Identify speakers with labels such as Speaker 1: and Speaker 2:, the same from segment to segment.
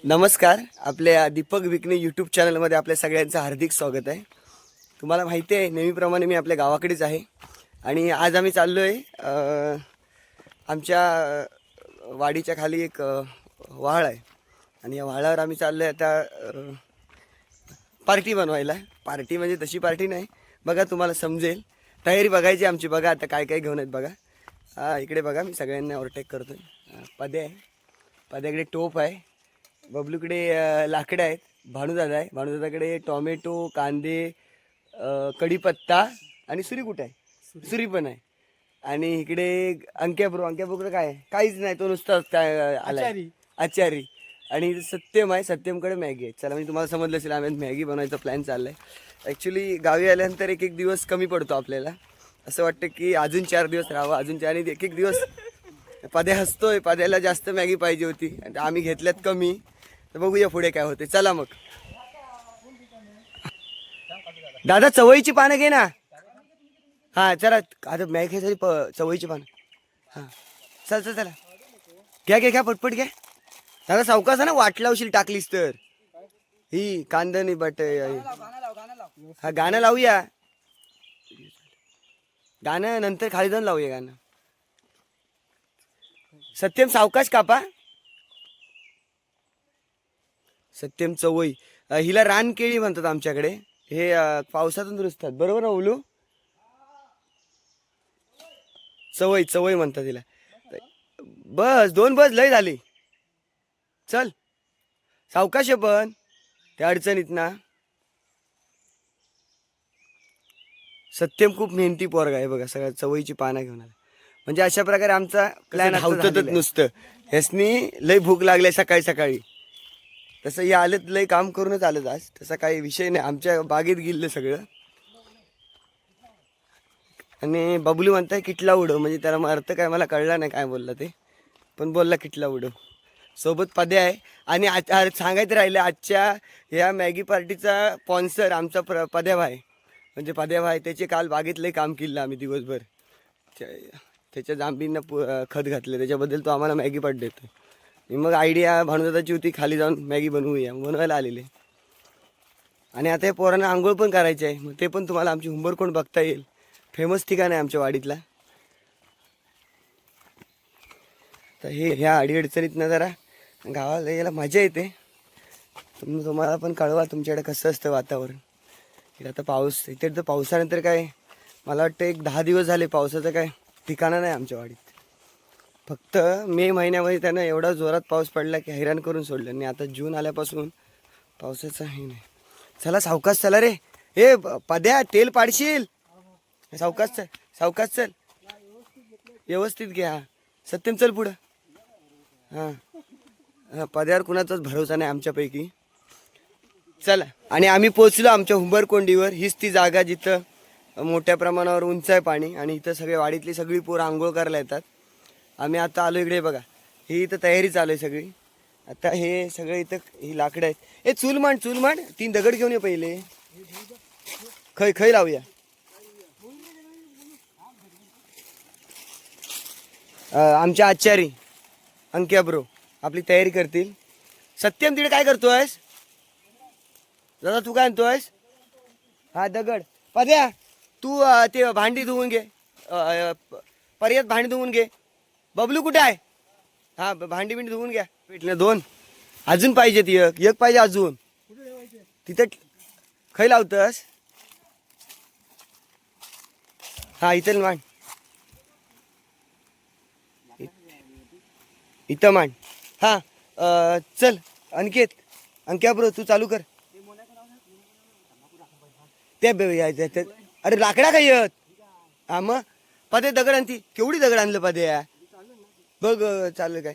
Speaker 1: नमस्कार. आपल्या दीपक विकणे यूट्यूब चॅनलमध्ये आपल्या सगळ्यांचं हार्दिक स्वागत आहे. तुम्हाला माहिती आहे नेहमीप्रमाणे मी आपल्या गावाकडेच आहे आणि आज आम्ही चाललो आहे आमच्या वाडीच्या खाली एक व्हाळ आहे आणि या व्हाळावर आम्ही चाललो आहे आता पार्टी बनवायला. पार्टी म्हणजे तशी पार्टी नाही, बघा तुम्हाला समजेल. तयारी बघायची आमची. बघा आता काय काय घेऊन आहेत बघा. इकडे बघा मी सगळ्यांना ओव्हरटेक करतो आहे. पद्या आहे, पद्याकडे टोप आहे, बबलूकडे लाकडं आहेत, भानुदादा आहे, भानुदादाकडे टॉमॅटो, कांदे, कढीपत्ता आणि सुरी कुठं आहे, सुरी पण आहे. आणि इकडे अंक्याब्रोकडे काय आहे, काहीच नाही, तो नुसताच काय आलाय आचारी. आणि सत्यम आहे, सत्यमकडे मॅगी आहे. चला मी तुम्हाला समजलं असेल आम्ही मॅगी बनवायचा प्लॅन चालला आहे. ॲक्च्युली गावी आल्यानंतर एक एक दिवस कमी पडतो आपल्याला. असं वाटतं की अजून 4 दिवस राहावं, अजून 4 आणि एक एक दिवस. पद्या हसतोय, पद्याला जास्त मॅगी पाहिजे होती आणि आम्ही घेतल्यात कमी. तर बघूया पुढे काय होते. चला मग. दादा चवळीची पानं घे ना. हां चला, आता मॅगी खायसाठी चवळीची पानं. हां चल चल चला, घ्या घ्या घ्या, पटपट घ्या. दादा सावकाश ना, वाट लावशील टाकलीस तर. ही कांदा नाही बट. हा गाणं लावूया, गाणं नंतर खाली जाऊन लावूया गाणं. सत्यम सावकाश कापा. सत्यम चवळी, हिला रानकेळी म्हणतात आमच्याकडे. हे पावसातून रुजतात, बरोबर ना ओलू? चवळी चवळी म्हणतात हिला. बस 2 बस लय झाली. चल सावकाश आहे पण त्या अडचणीत ना. सत्यम खूप मेहनती पोरगा आहे बघा, सगळ्या चवळीची पानं घेऊन आला. म्हणजे अशा प्रकारे आमचा प्लॅन धावतच नुसतं. ह्यासनी लय भूक लागली सकाळी सकाळी. तसं हे आलं लय काम करूनच आलं आज, तसा काही विषय नाही. आमच्या बागेत गेलं सगळं. आणि बबलू म्हणताय किटला उडव, म्हणजे त्याला अर्थ काय मला कळला नाही काय बोलला ते, पण बोलला किटला उडव. सोबत पद्या आहे. आणि सांगायचं राहिलं, आजच्या ह्या मॅगी पार्टीचा स्पॉन्सर आमचा पद्या भाई. म्हणजे पद्या भाई त्याचे काल बागेतलंही काम केलं आम्ही दिवसभर. त्याच्या जांभींना खत घातलं, त्याच्याबद्दल तो आम्हाला मॅगी पार्टी देतो. मग आयडिया भानुदादाची होती खाली जाऊन मॅगी बनवूया, बनवायला आलेले. आणि आता या पोरांना आंघोळ पण करायची आहे, मग ते पण तुम्हाला आमची हुंबरकोंड बघता येईल. फेमस ठिकाण आहे आमच्या वाडीतला. तर ह्या अडीअडचणीतनं जरा गावाला यायला मजा येते. तुम्हाला पण कळवा तुमच्याकडे कसं असतं वातावरण. इकडे आता पाऊस, इथे तर पावसानंतर काय मला वाटतं एक 10 दिवस झाले पावसाचं काय ठिकाणं नाही आमच्या वाडीत. फक्त मे महिन्यामध्ये त्यानं एवढा जोरात पाऊस पडला की हैराण करून सोडलं. आणि आता जून आल्यापासून पावसाचं हे नाही. चला सावकाश चला रे. हे पद्या तेल पाडशील, सावकाश चल, सावकाश चल, व्यवस्थित घ्या. सत्यम चल पुढं. हां पद्यावर कुणाचाच भरोसा नाही आमच्यापैकी. चला, आणि आम्ही पोचलो आमच्या हुंबरकोंडीवर. हीच ती जागा जिथं मोठ्या प्रमाणावर उंच आहे पाणी आणि इथं सगळे वाडीतली सगळी पोरं आंघोळ करायला येतात. आम्ही आता आलो इकडे बघा. ही इथं तयारी चालू आहे सगळी. आता हे सगळं इथं ही लाकडं आहेत. हे चूल मांड, चूल मांड. 3 दगड घेऊन ये पहिले. खै लावूया. आमच्या आचारी अंक्याब्रो आपली तयारी करतील. सत्यम तिकडे काय करतोयस दादा, तू काय आणतोयस? हा दगड. पद्या तू ते भांडी धुवून घे, पर्यात भांडी धुवून घे. बबलू कुठे आहे? हा भांडी बिंडी धुवून घ्या. भेटले 2 अजून पाहिजेत. एक पाहिजे अजून. तिथं खै लावतस? हा इथं मांड, इथं मांड. हा चल अंक्या ब्रो तू चालू कर. ते अरे लाकडा काय येत. हा मग पदे दगड आणती. केवढी दगड आणलं पद्या बघ. चाललं काय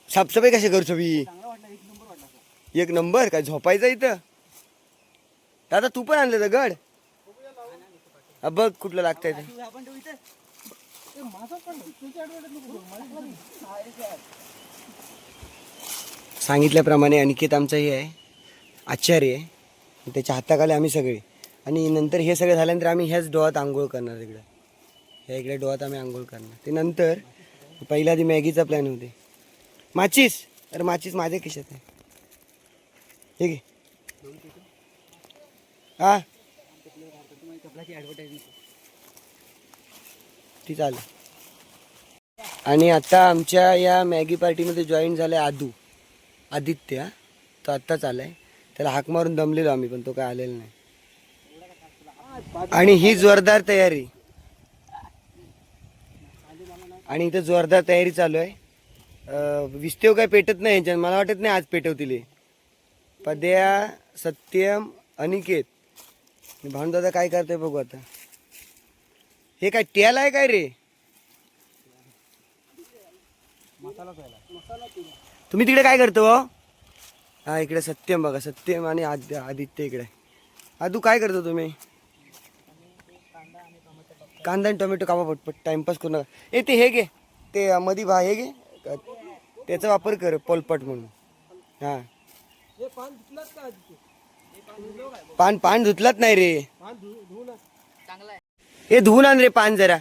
Speaker 1: साफसफाई कशी करू छबी? 1 नंबर. काय झोपायचं इथं? दादा तू पण आणलं दगड? बघ कुठलं लागतंय. सांगितल्याप्रमाणे अनिकेत आमचा हे आहे आचार्य आहे, त्याच्या हाताखाली आम्ही सगळे. आणि नंतर हे सगळं झाल्यानंतर आम्ही ह्याच डोहात आंघोळ करणार. ह्या इकडे डोहात आम्ही आंघोळ करणार. ते नंतर पहिला आधी मॅगीचा प्लॅन होते. माचीस अरे माचीस माझ्या खिशात आहे. हे घे. हा ती चालेल. आणि आता आमच्या या मॅगी पार्टीमध्ये जॉईन झालाय आदित्य. तो आत्ताच आलाय. त्याला हाक मारून दमलेलो आम्ही, पण तो काय आलेला नाही. आणि ही जोरदार तयारी, आणि इथं जोरदार तयारी चालू आहे. विस्तेव काय पेटत नाही ह्यांच्यात, मला वाटत नाही आज पेटवतील. पद्या, सत्यम, अनिकेत, भानुदादा काय करते बघू आता. हे काय तेल आहे काय रे? तुम्ही तिकडे काय करतो? हा इकडे सत्यम बघा, सत्यम आणि आदित्य इकडे. आदू काय करतो तुम्ही? कांदा आणि टोमॅटो कापा पटपट, टाइमपास करू नका. ते हे घे, ते मधी हे घे, त्याचा वापर कर पोलपट म्हणून. हा पान धुतलाच नाही रे. हे धुवून आण रे पान जरा.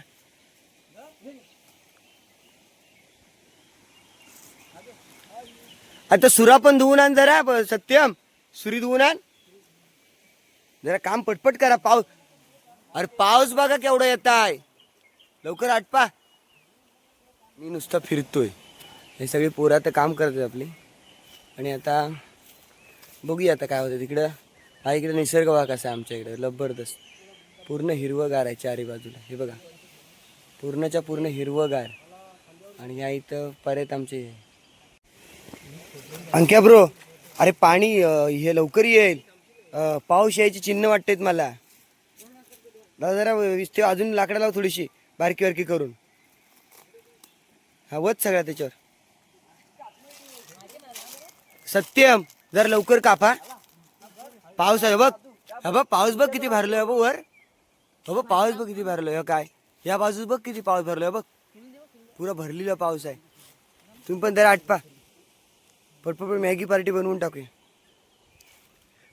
Speaker 1: आता सुरा पण धुवून आण जरा. सत्यम सुरी धुवून आण जरा, काम पटपट करा. पाऊस, अरे पाऊस बघा केवढा येत आहे, लवकर आटपा. मी नुसतं फिरतोय, हे सगळी पोरं आता काम करतात आपली. आणि आता बघूया आता काय होतं तिकडं. हा इकडे निसर्ग बघा कसा आहे आमच्या इकडे, जबरदस्त. पूर्ण हिरवंगार आहे चारी बाजूला, हे बघा पूर्णच्या पूर्ण हिरवंगार. आणि या इथं परत आमचे अंक्या ब्रो, अरे पाणी हे लवकर येईल. पाऊस यायची चिन्ह वाटतेत मला. दादा जरा विस्ते अजून लाकडा लाव थोडीशी बारकी बारकी करून. हा वच सगळ्या त्याच्यावर. सत्यम जरा लवकर कापा, पाऊस आहे बघ. हा बघ पाऊस बघ किती भरलोय बघ वर. हो बघ पाऊस बघ किती भरलोय. काय या बाजूस बघ किती पाऊस भरलोय बघ, पुरा भरलेला पाऊस आहे. तुम्ही पण जरा आटपा पटपट, मॅगी पार्टी बनवून टाकूया.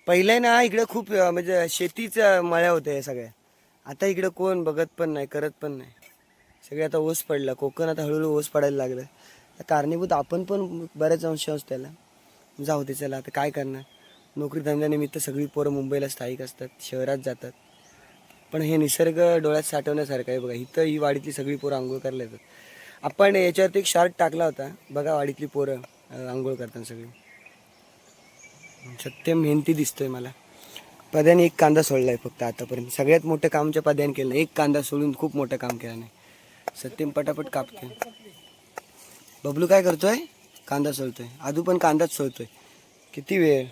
Speaker 1: पहिले ना इकडे खूप म्हणजे शेतीच मळ्या होत्या सगळ्या. आता इकडे कोण बघत पण नाही, करत पण नाही. सगळे आता ओस पडला, कोकण आता हळूहळू ओस पडायला लागलं. कारणीभूत आपण पण बऱ्याच अंश असतो त्याला. जाऊ दे चला, आता काय करणार. नोकरी धंद्यानिमित्त सगळी पोरं मुंबईला स्थायिक असतात, शहरात जातात. पण हे निसर्ग डोळ्यात साठवण्यासारखं आहे बघा. इथं ही वाडीतली सगळी पोरं आंघोळ करायला येतात. आपण याच्यावरती एक शॉर्ट टाकला होता बघा, वाडीतली पोरं आंघोळ करताना सगळी. सत्यम मेहनती दिसतोय मला. पद्याने एक कांदा सोडलाय फक्त आतापर्यंत. सगळ्यात मोठं काम आमच्या पद्याने केलं, एक कांदा सोडून खूप मोठं काम केलं नाही. सत्यम पटापट कापतोय. बबलू काय करतोय? कांदा सोलतोय. आदू पण कांदाच सोलतोय. किती वेळ.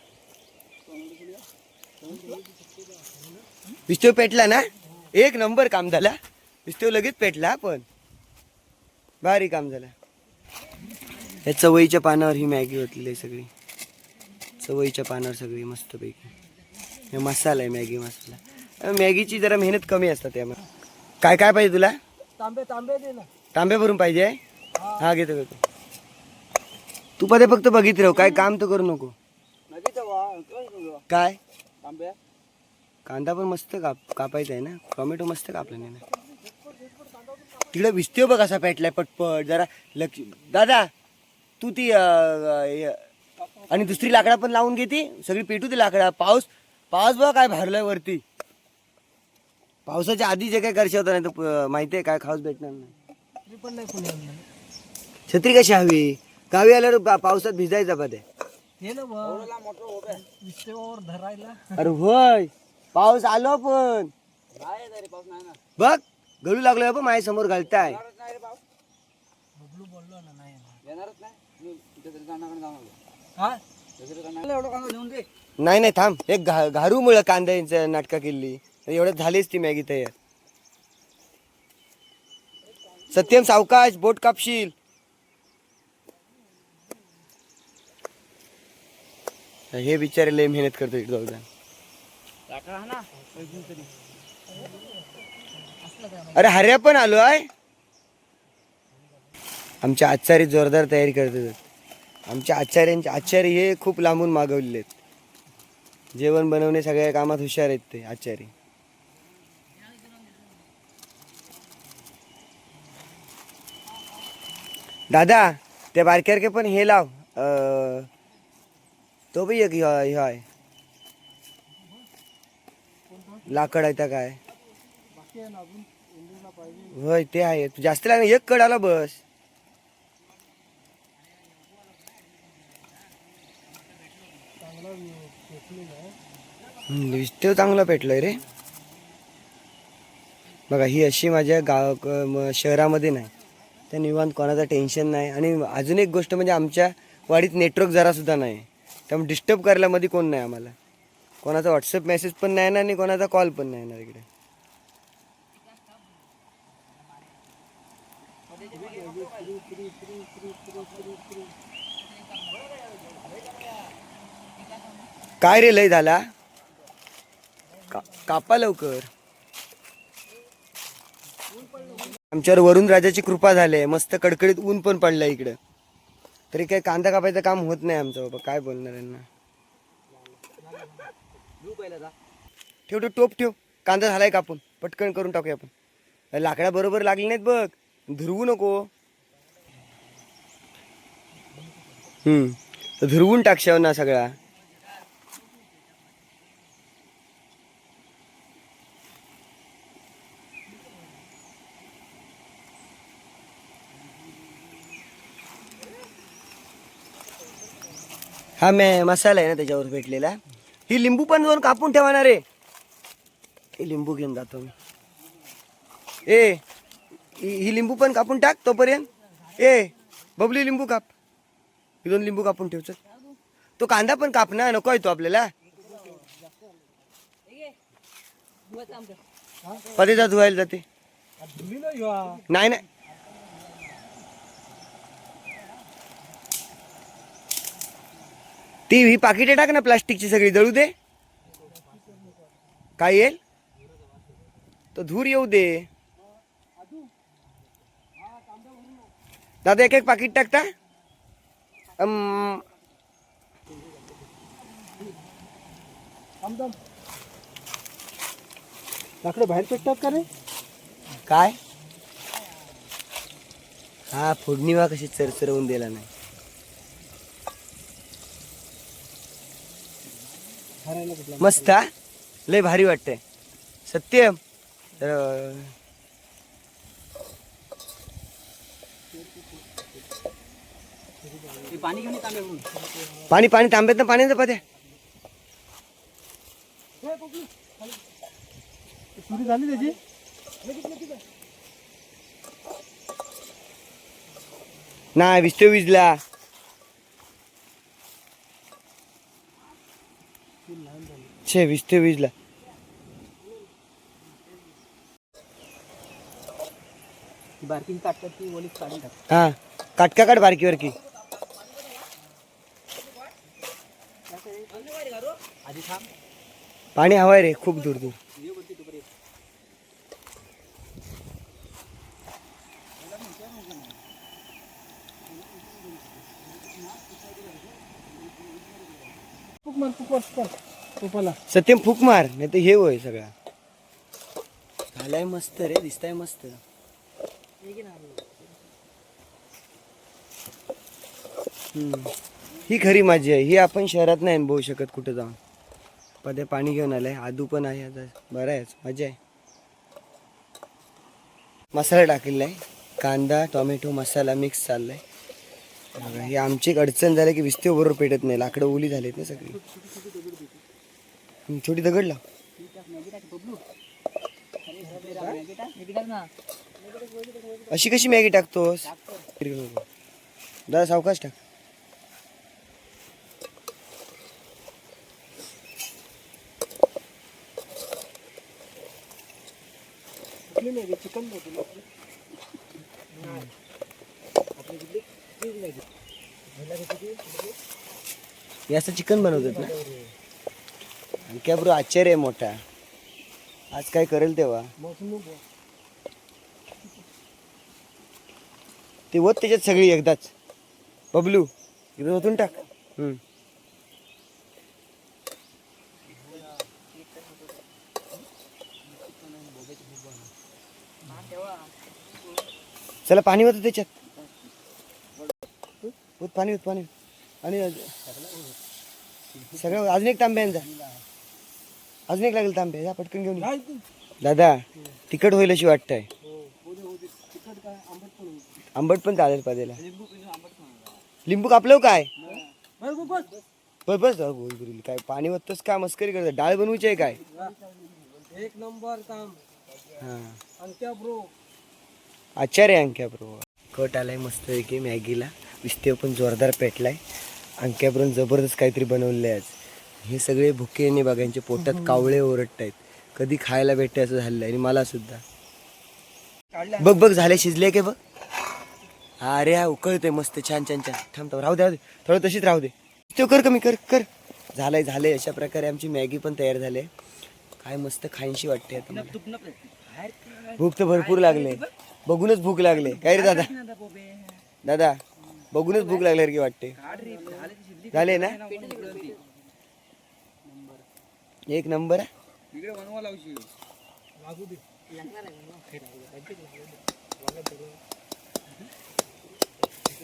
Speaker 1: विस्तव पेटला ना, एक नंबर काम झाला. विस्तव लगेच पेटला, पण भारी काम झालं. या चवळीच्या पानावर ही मॅगी होतली आहे सगळी. चवळीच्या पानावर सगळी मस्तपैकी. हे मसाला आहे मॅगी मसाला. मॅगीची जरा मेहनत कमी असतात त्यामध्ये. काय काय पाहिजे तुला?
Speaker 2: तांबे दे ना.
Speaker 1: तांबे भरून पाहिजे. हा घेतो. तू पदे फक्त बघित राहू, काय काम तर करू नको. काय कांदा पण मस्त कापायचा आहे ना. टोमॅटो मस्त कापला नाही ना. तिकडे विस्तव बघ असा पेटलाय पटपट. जरा लक्ष दादा, तू ती आणि दुसरी लाकडा पण लावून घेते सगळी, पेटू ती लाकडा. पाऊस बघ काय भरलाय वरती. पावसाच्या आधी जे काय करशे होता नाही तर माहिती आहे काय खाऊच भेटणार नाही. छत्री कशी हवी? गावी आल्यावर पावसात भिजायचा पदे. अरे होय पाऊस आलो पण बघ गळू लागलोय बघ, माझ्या समोर घालताय. नाही थांब, एक घारू मुळे कांद्याची नाटका केली एवढ्यात झालीच ती मॅगी तयार. सत्यम सावकाश, बोट कापशील. हे बिचारे लय मेहनत करतो इकडे जाऊ. अरे हर्या पण आलो आहे. आमच्या आचार्य जोरदार तयारी करतात. आमच्या आचार्य हे खूप लांबून मागवलेले आहेत. जेवण बनवणे सगळ्या कामात हुशार आहेत ते आचार्य. दादा त्या बारक्यारके पण हे लाव, तो बी एक ह्यो आहे लाकड आहे त्या काय होय ते आहे जास्त लागणार एक कडाला बस. विष्णू चांगला पेटलोय रे. बघा ही अशी माझ्या शहरामध्ये नाही त्या निवांत कोणाचं टेन्शन नाही. आणि अजून एक गोष्ट म्हणजे आमच्या वाडीत नेटवर्क जरासुद्धा नाही त्यामुळे डिस्टर्ब करायला मध्ये कोण नाही आम्हाला. कोणाचा व्हॉट्सअप मेसेज पण नाही ना आणि कोणाचा कॉल पण नाही ना इकडे. काय रे लय झाला कापा लवकर. आमच्यावर वरुण राजाची कृपा झाली मस्त कडकडीत ऊन पण पडलं इकडं तरी काही कांदा कापायचं काम होत नाही आमचं. बाबा काय बोलणार यांना. ठेव ठेव टोप ठेव कांदा झालाय कापून पटकन करून टाकूया आपण. लाकडा बरोबर लागले नाहीत बघ धुरवू नको. धुरवून टाकशाव ना सगळा. हा मसाला आहे ना त्याच्यावर भेटलेला. ही लिंबू पण जाऊन कापून ठेवणार रे. हे लिंबू घेऊन जातो मी. ही लिंबू पण कापून टाक तोपर्यंत. बबली लिंबू काप. ही 2 लिंबू कापून ठेव. चल तो कांदा पण काप ना नको आहे तो आपल्याला. पदेचा धुवायला जाते नाही नाही. ती ही पाकिटे टाक ना प्लास्टिकची सगळी जळू दे. काय येईल तो धूर येऊ दे. दादा एक पाकिट टाकता.
Speaker 2: लाकडं बाहेर पेटतात का रे.
Speaker 1: काय हा फोडणी वा कशी चरचरवून दिला नाही. मस्त हा लय भारी वाटतंय सत्यम. पाणी पाणी तांब्यात ना पाण्याचं पात्या.
Speaker 2: सुरू झाली त्याची.
Speaker 1: नाही विजतो विजला. छे विजतो विजला.
Speaker 2: बारकी काटतात ती ओलीच काढून टाक.
Speaker 1: हा काटका काढ बारकीवर की. पाणी हवाय रे खूप दूर दूर. सत्यम फूक मार नाही तर हे होय सगळा. झालाय मस्त रे दिसताय मस्त. ही खरी माझी आहे. ही आपण शहरात नाही अनुभवू शकत कुठं जाऊन. पदे पाणी घेऊन आलंय. आदू पण आहे आता बरं आहे मजा आहे. मसाला टाकलेला आहे कांदा टोमॅटो मसाला मिक्स चाललाय. ही आमची एक अडचण झाली की विस्ते बरोबर पेटत नाही. लाकडं ओली झालीत ना सगळी. छोटी दगड लाव. अशी कशी मॅगी टाकतोस. दादा सावकाश टाक. याचं चिकन बनवतात ना. काय बरो आश्चर्य आहे मोठा. आज काय करेल तेव्हा ते होत त्याच्यात सगळी एकदाच. बबलू इकडे ओतून टाक. चला पाणी होतं त्याच्यात. पाणी होत पाणी आणि सगळं अजून एक तांब्यांचा अजून एक लागेल तांब्या जा पटकन घेऊन ये. दादा तिखट होईल अशी वाटतंय. आंबट पण चालेल पादेला. लिंबू कापलं काय बस बस काय पाणी वतच का मस्करी करत डाळ बनवायची आहे काय.
Speaker 2: एक नंबर काम.
Speaker 1: हा
Speaker 2: अंक्या ब्रो.
Speaker 1: आचार्य अंक्या ब्रो कट आलाय मस्त की मॅगीला. विस्तेव पण जोरदार पेटलाय. अंक्या ब्रोन जबरदस्त काहीतरी बनवलं आहे आज. हे सगळे भुकेने बघा यांच्या पोटात कावळे ओरडतायत. कधी खायला भेटते असं झालं आणि मला सुद्धा. बघ बघ झाले शिजले की बघ. अरे हा उकळतोय मस्त छान छान छान. थांब राहू दे थोडं तशीच राहू दे. तो कर कमी कर कर. झालंय झालंय अशा प्रकारे आमची मॅगी पण तयार झाली. काय मस्त खाईनशी वाटते आता मला. भूक तर भरपूर लागले. बघूनच भूक लागले काय रे दादा. दादा बघूनच भूक लागल्यासारखी वाटते. झाले ना एक नंबर आहे.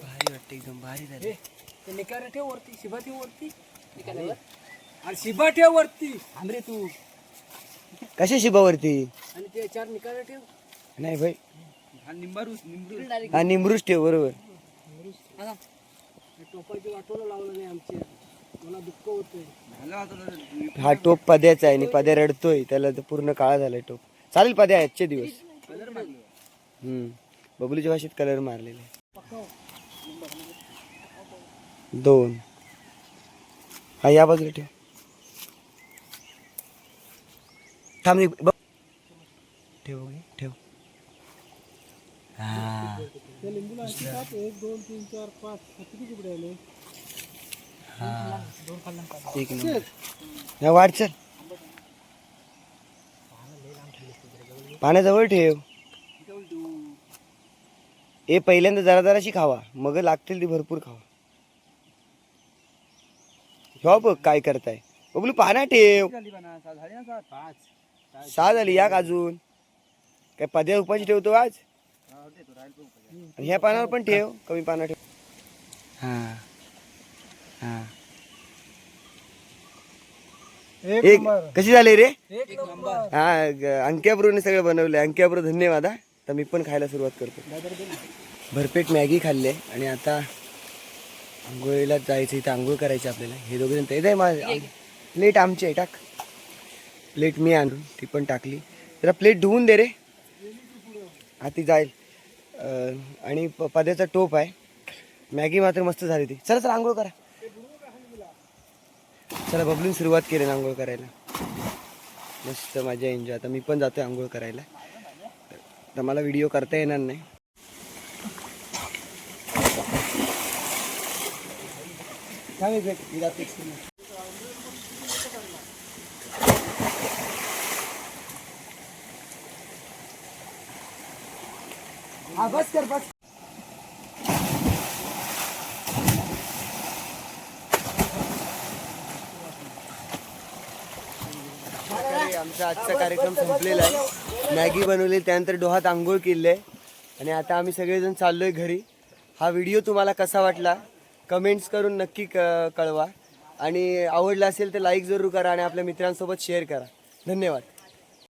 Speaker 1: भारी वाटते एकदम भारी झाले.
Speaker 2: निकारा ठेव वरती. शिबा ठेव वरती. अरे शिबा ठेव वरती. आंध्रे तू
Speaker 1: कशा शिबावरती
Speaker 2: आणि ते 4 निकारा ठेव.
Speaker 1: नाही भाई
Speaker 2: निंबरूस
Speaker 1: हा निमरूच ठेव बरोबर.
Speaker 2: टोपाची वाटोला लावलं नाही आमच्या. मला दुःख होतंय.
Speaker 1: हा टोप पद्याचा आहे आणि पद्या रडतोय. त्याला तर पूर्ण काळा झालाय टोप. चालेल पद्या आजचे दिवस. बबलूच्या भाषेत कलर मारलेले. 2 हा या बाजूला ठेव. थांब ठेव ठेव. हा
Speaker 2: लिंबूला 1 2 3 4 5 किती कुठे आले.
Speaker 1: एक नंबर वाढ चल. पाण्याजवळ ठेव. ए पहिल्यांदा जरा जराशी खावा मग लागतील ती भरपूर खावा. हो बघ काय करताय बबलू. पाना ठेव. 6 झाली या अजून काय पद्या उपाशी ठेवतो आज. आणि ह्या पानावर पण ठेव. कमी पाना ठेव. हा हा एक कशी झाली रे. हा अंक्याब्रोने सगळं बनवलंय. अंक्याब्रो धन्यवाद. हा तर मी पण खायला सुरुवात करतो. भरपेट मॅगी खाल्ले आणि आता आंघोळीला जायचं. इथं आंघोळ करायची आपल्याला. हे दोघे जण ते माझं प्लेट आमची आहे टाक. प्लेट मी आणून ती पण टाकली. जरा प्लेट धुवून दे रे. हा ती जाईल. आणि पद्याचा टोप आहे. मॅगी मात्र मस्त झाली ती. चला चला आंघोळ करा. चला बबलून सुरुवात केली ना आंघोळ करायला. मस्त मजा एन्जॉय. आता मी पण जातोय आंघोळ करायला. तर मला व्हिडिओ करता येणार नाही. हा बस कर बस. आमचा आजचा कार्यक्रम संपलेला आहे. मॅगी बनवली त्यानंतर डोहात आंघोळ केली आहे आणि आता आम्ही सगळेजण चाललोय घरी. हा व्हिडिओ तुम्हाला कसा वाटला कमेंट्स करून नक्की कळवा. आणि आवडला असेल तर लाईक जरूर करा आणि आपल्या मित्रांसोबत शेअर करा. धन्यवाद.